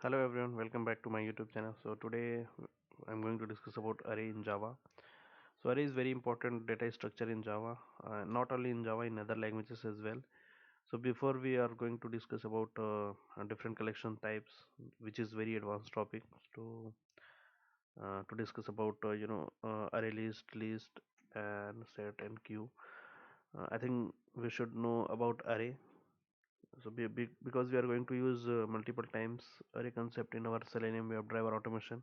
Hello everyone, welcome back to my YouTube channel. So today I'm going to discuss about array in Java. So array is very important data structure in Java, not only in Java, in other languages as well. So before we are going to discuss about different collection types, which is very advanced topic to discuss about array list and set and queue. I think we should know about array. So because we are going to use multiple times array concept in our Selenium WebDriver automation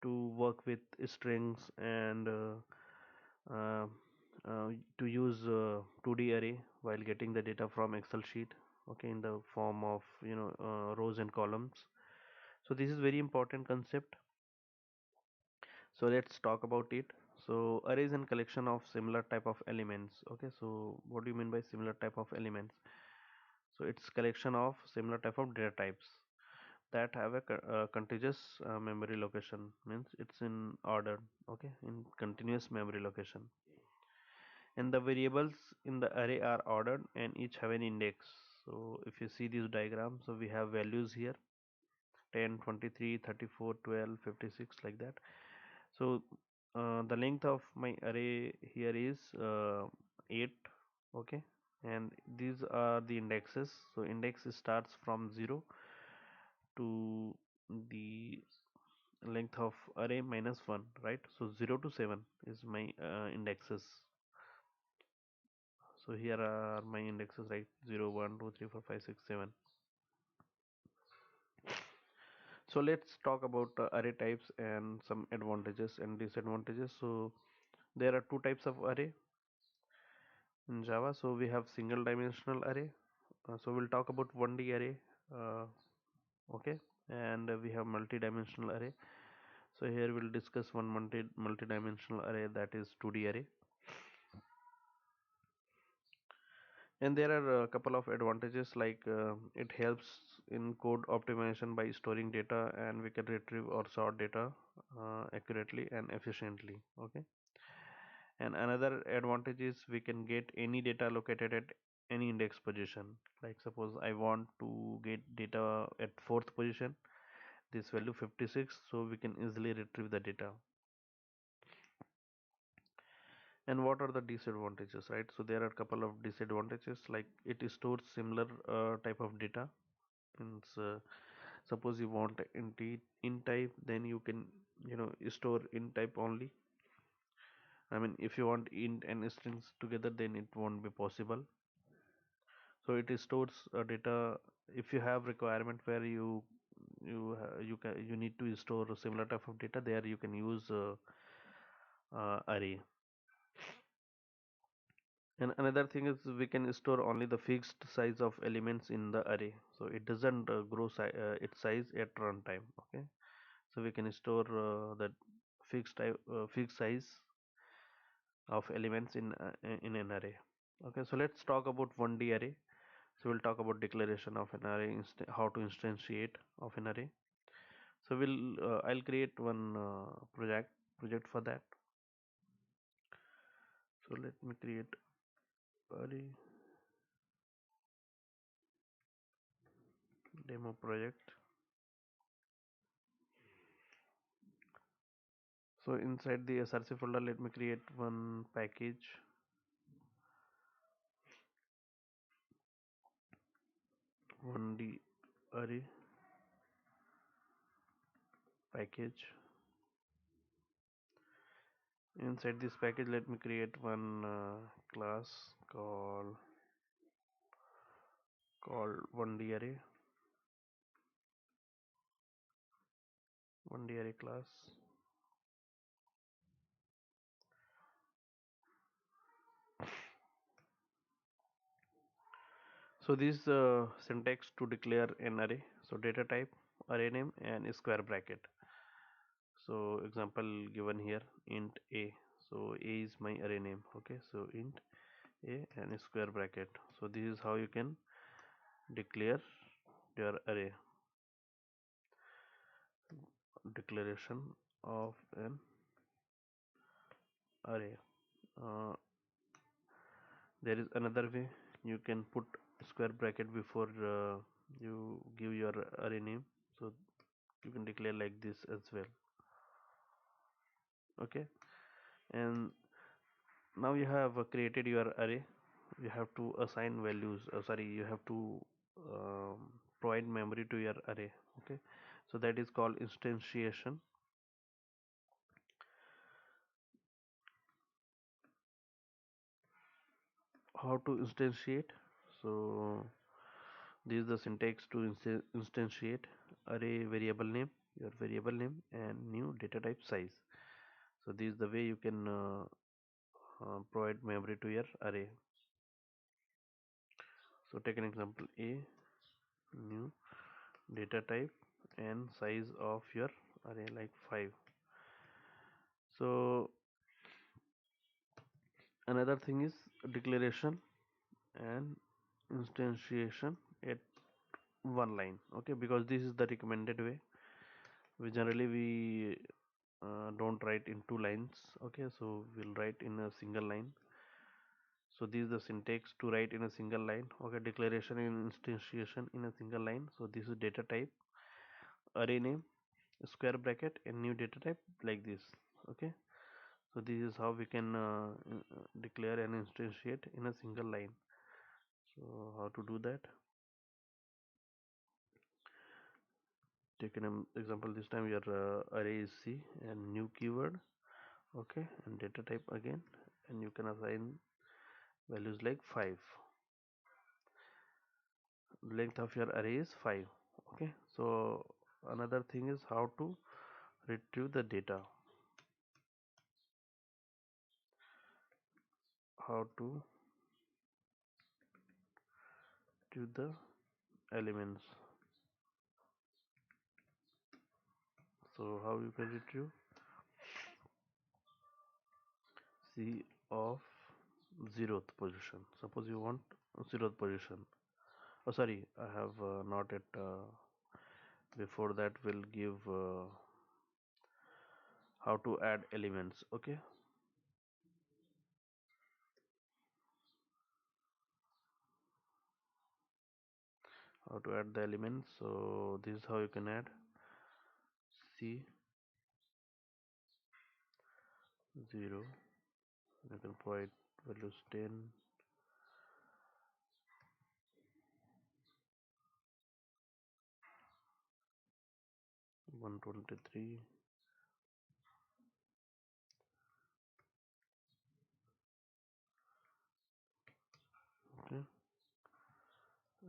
to work with strings and uh, uh, to use 2D array while getting the data from Excel sheet, okay, in the form of rows and columns. So this is very important concept. So let's talk about it. So array is a collection of similar type of elements. Okay, so what do you mean by similar type of elements? So it's collection of similar type of data types that have a contiguous memory location, means it's in order, okay, in continuous memory location, and the variables in the array are ordered and each have an index. So if you see this diagram, so we have values here 10, 23, 34, 12, 56, like that. So the length of my array here is 8, okay, and these are the indexes. So index starts from 0 to the length of array minus 1, right? So 0 to 7 is my indexes. So here are my indexes, right? 0 1 2 3 4 5 6 7. So let's talk about array types and some advantages and disadvantages. So there are two types of array in Java. So we have single dimensional array. So we'll talk about 1D array, uh, okay, and we have multi-dimensional array. So here we'll discuss one multi-dimensional array, that is 2D array. And there are a couple of advantages, like it helps in code optimization by storing data, and we can retrieve or sort data accurately and efficiently, okay. And another advantage is we can get any data located at any index position. Like suppose I want to get data at fourth position, this value 56, so we can easily retrieve the data. And what are the disadvantages, right? So there are a couple of disadvantages, like it stores similar type of data. Means suppose you want int type, then you can store int type only. I mean, if you want int and strings together, then it won't be possible. So it stores data. If you have requirement where you need to store a similar type of data, there you can use array. And another thing is we can store only the fixed size of elements in the array, so it doesn't grow its size at runtime, okay. So we can store that fixed size of elements in an array, okay. So let's talk about 1D array. So we'll talk about declaration of an array, how to instantiate of an array. So I'll create one project for that. So let me create array demo project. So inside the src folder, let me create one package, 1D array package. Inside this package, let me create one class called 1D array, 1D array class. So this syntax to declare an array. So data type, array name, and square bracket. So example given here, int a. So a is my array name, okay. So int a and square bracket. So this is how you can declare your array. Declaration of an array. uh, there is another way. You can put square bracket before you give your array name, so you can declare like this as well. Okay, and now you have created your array. You have to assign values, sorry, you have to provide memory to your array. Okay, so that is called instantiation. How to instantiate? So this is the syntax to instantiate: array variable name, your variable name, and new data type size. So this is the way you can provide memory to your array. So take an example: a new data type and size of your array like 5. So another thing is declaration and instantiation at one line. Okay, because this is the recommended way. We generally don't write in 2 lines. Okay, so we'll write in a single line. So this is the syntax to write in a single line. Okay, declaration and instantiation in a single line. So this is data type, array name, square bracket, and new data type like this. Okay, so this is how we can declare and instantiate in a single line. So how to do that? Take an example. This time your array is C and new keyword. Okay, and data type again, and you can assign values like 5. Length of your array is 5. Okay, so another thing is how to retrieve the data. How to retrieve the elements. So how you can retrieve? C of 0th position. Suppose you want 0th position. Oh, sorry, I have not yet. Before that, we'll give how to add elements. Okay, how to add the elements. So this is how you can add C 0. You can provide values 10, 123. Okay,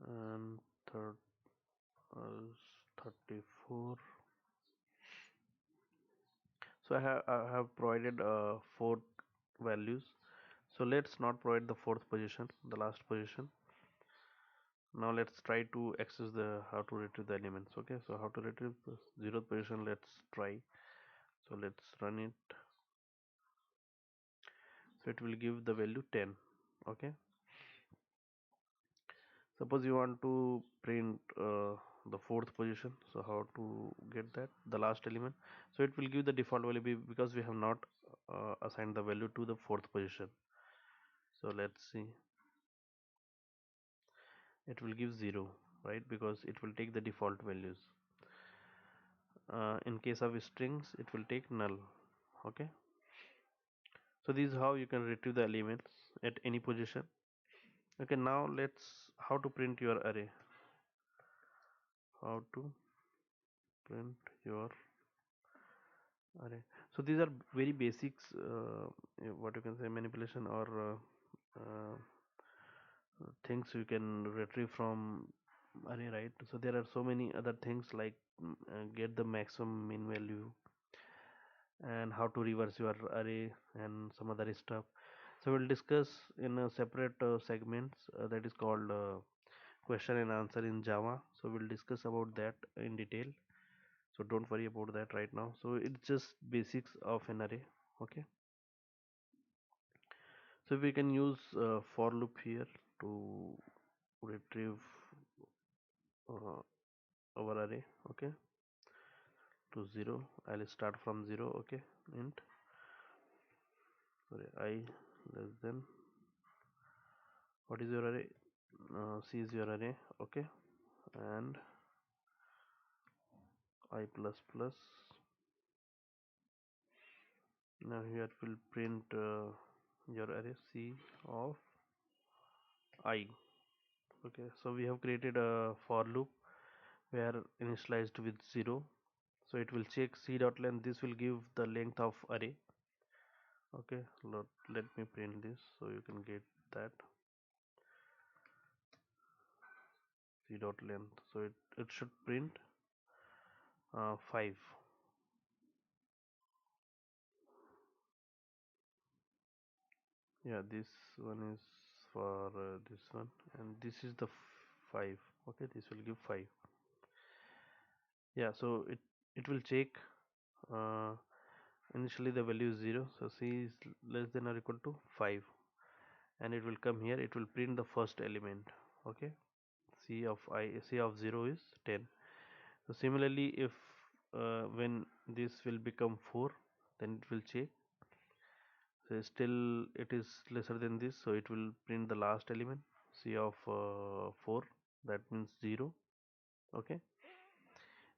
and third is 34. So I have provided 4 values. So let's not provide the 4th position, the last position. Now let's try to access the how to retrieve the elements. Okay, so how to retrieve the 0th position, let's try. So let's run it. So it will give the value 10. Okay, suppose you want to print the 4th position. So how to get that, the last element? So it will give the default value because we have not assigned the value to the 4th position. So let's see, it will give 0, right? Because it will take the default values. In case of strings, it will take null. Okay, so this is how you can retrieve the elements at any position. Okay, now let's how to print your array. How to print your array. So these are very basics, what you can say, manipulation or uh, things you can retrieve from array, right? So there are so many other things like get the maximum min value and how to reverse your array and some other stuff. So we'll discuss in a separate segments that is called question and answer in Java. So we'll discuss about that in detail. So don't worry about that right now. So it's just basics of an array. Okay. So we can use for loop here to retrieve our array. Okay, to 0. I'll start from 0. Okay, int, sorry, I less than, what is your array? C is your array. Okay, and I plus plus. Now here it will print your array C of I. Okay, so we have created a for loop where initialized with 0. So it will check c dot length. This will give the length of array. Okay, let me print this so you can get that c dot length. So it should print 5. Yeah, this one is for this one, and this is the 5. Okay, this will give 5. Yeah, so it will check. uh, Initially the value is 0, so c is less than or equal to 5, and it will come here. It will print the first element. Okay, c of 0 is 10. So similarly, if when this will become 4, then it will check. So still it is lesser than this, so it will print the last element, c of 4, that means 0. Okay,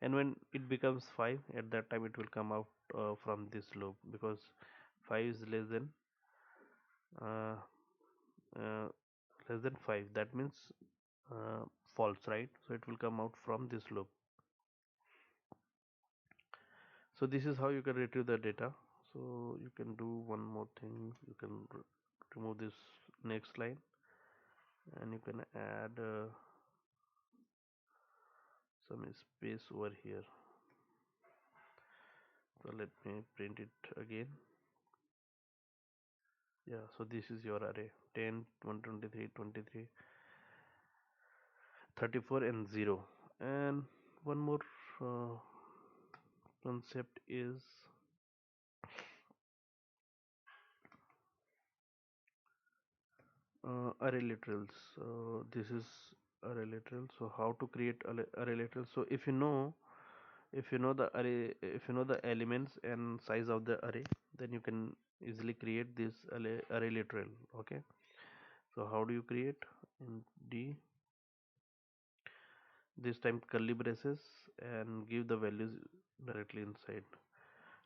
and when it becomes 5, at that time it will come out from this loop, because 5 is uh, uh, less than 5, that means uh, false, right? So it will come out from this loop. So this is how you can retrieve the data. So you can do one more thing. You can remove this next line, and you can add some space over here. So let me print it again. Yeah, so this is your array: 10, 123, 23, 34, and 0. And one more uh, concept is array literals. This is array literal. So how to create array literal? So if you know the array, if you know the elements and size of the array, then you can easily create this array literal. Okay, so how do you create? In D, this time curly braces, and give the values directly inside.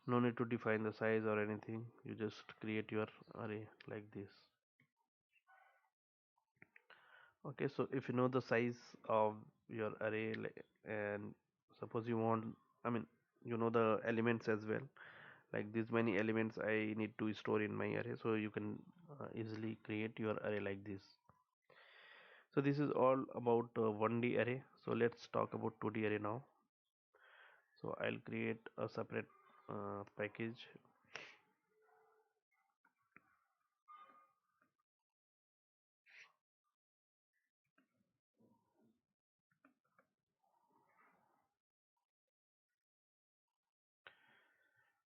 No need to define the size or anything. You just create your array like this. Okay, so if you know the size of your array, and suppose you want, I mean, you know the elements as well, like this many elements I need to store in my array, so you can easily create your array like this. So this is all about 1D array. So let's talk about 2D array now. So I'll create a separate package.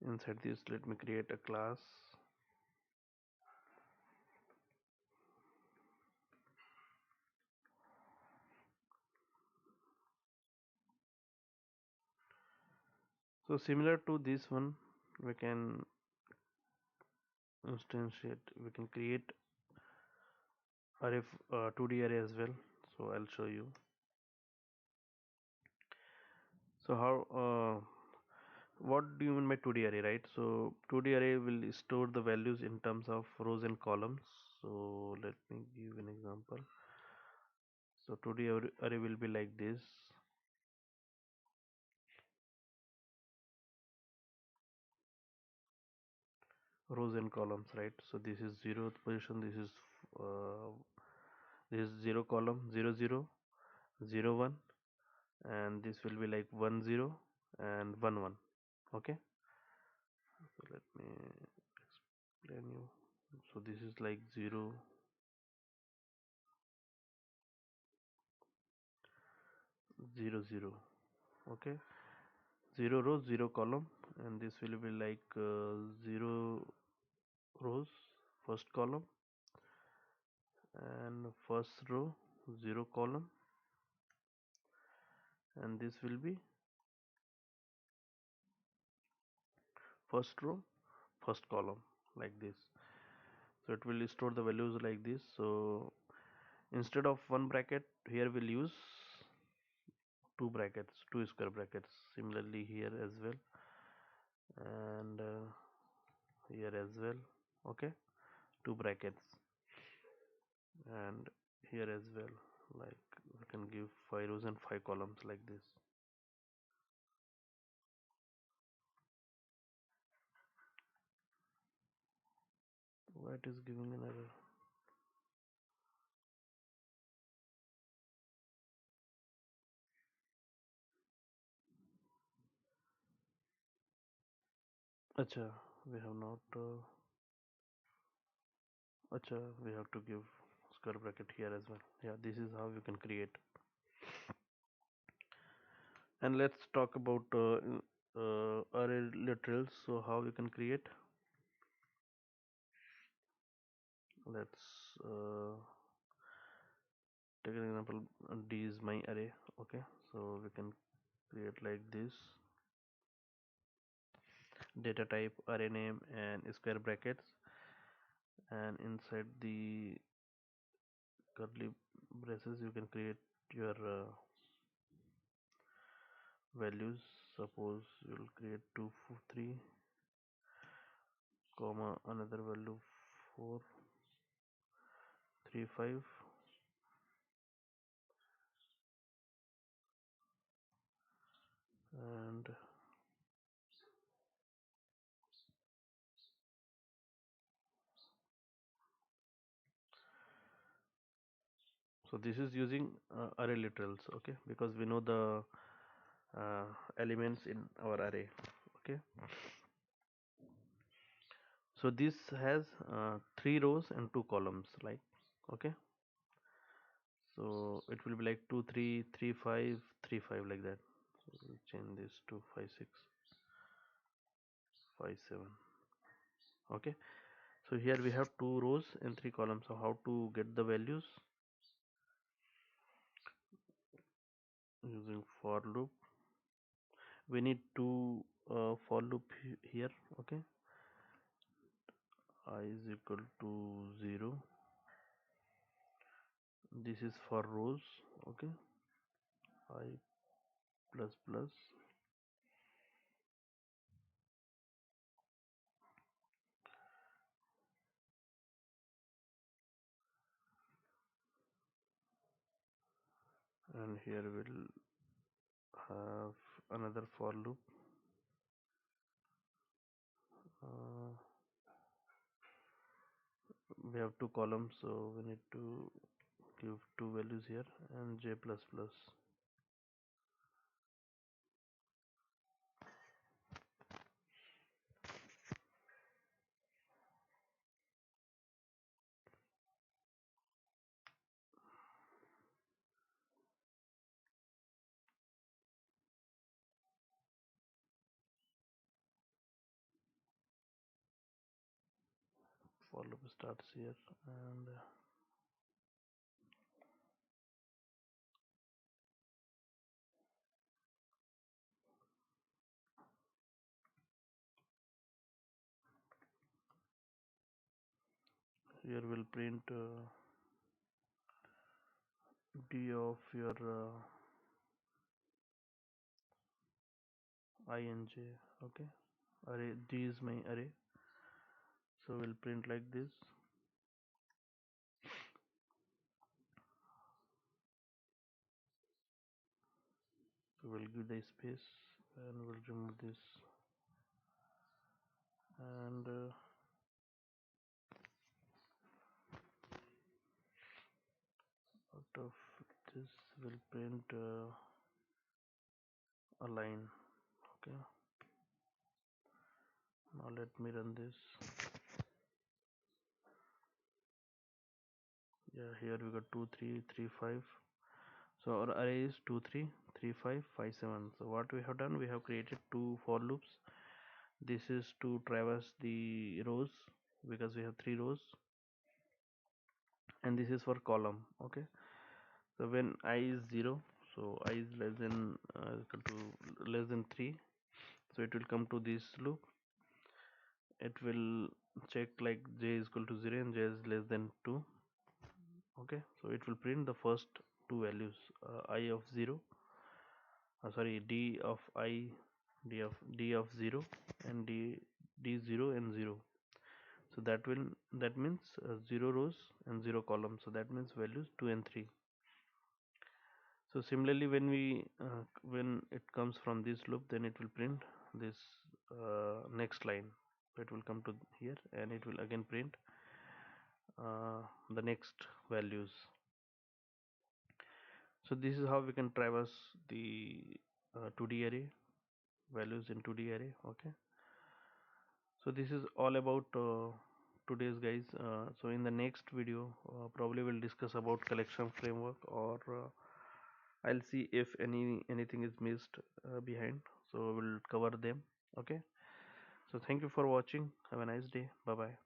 Inside this, let me create a class. So similar to this one, we can instantiate, we can create array 2D array as well. So I'll show you. So how what do you mean by 2D array, right? So 2D array will store the values in terms of rows and columns. So let me give an example. So 2D array will be like this. Rows and columns, right? So this is 0th position, uh, this is 0 column, 0 0 0 1, and this will be like 1 0 and 1 1. Okay, so let me explain you. So this is like 0 0 0. Okay, 0 rows, 0 column, and this will be like 0 rows, first column, and first row, 0 column, and this will be first row, first column, like this. So it will store the values like this. So instead of one bracket, here we'll use two brackets, two square brackets. Similarly here as well, and here as well. Okay, two brackets, and here as well. Like we can give 5 rows and 5 columns like this. Why it is giving an error? Acha, we have not. Acha, we have to give square bracket here as well. Yeah, this is how you can create. And let's talk about array literals. So how we can create? Let's take an example. D is my array. Okay, so we can create like this: data type, array name, and square brackets. And inside the curly braces, you can create your values. Suppose you will create 2 3 comma another value 4 3 5, and so this is using array literals. Okay, because we know the uh, elements in our array. Okay, so this has 3 rows and 2 columns, like. Okay, so it will be like 2 3 3 5 3 5, like that. So we'll change this to 5 6 5 7. Okay, so here we have 2 rows and 3 columns. So how to get the values? Using for loop. We need to for loop here. Okay, I is equal to 0. This is for rows. Okay, I plus plus, and here we'll have another for loop. uh, we have 2 columns, so we need to give 2 values here, and j plus plus. For loop starts here, and here we'll print d of your I and j. Okay, array d is my array, so we'll print like this. So we'll give the space, and we'll remove this, and out of this we'll print a line. Okay, now let me run this. Yeah, here we got 2 3 3 5. So our array is 2 3 3 5 5 7. So what we have done, we have created 2 for loops. This is to traverse the rows, because we have 3 rows, and this is for column. Okay, so when I is 0, so I is less than equal to less than 3, so it will come to this loop. It will check like j is equal to 0 and j is less than 2. Okay, so it will print the first 2 values, I of 0 sorry, d of 0 and d0 and 0. So that means 0 rows and 0 columns. So that means values 2 and 3. So similarly, when it comes from this loop, then it will print this next line. So it will come to here and it will again print the next values. So this is how we can traverse the 2D array values in 2D array. Okay. So this is all about today's guys. So in the next video, probably we'll discuss about collection framework, or I'll see if anything is missed behind. So we'll cover them. Okay. So thank you for watching. Have a nice day. Bye bye.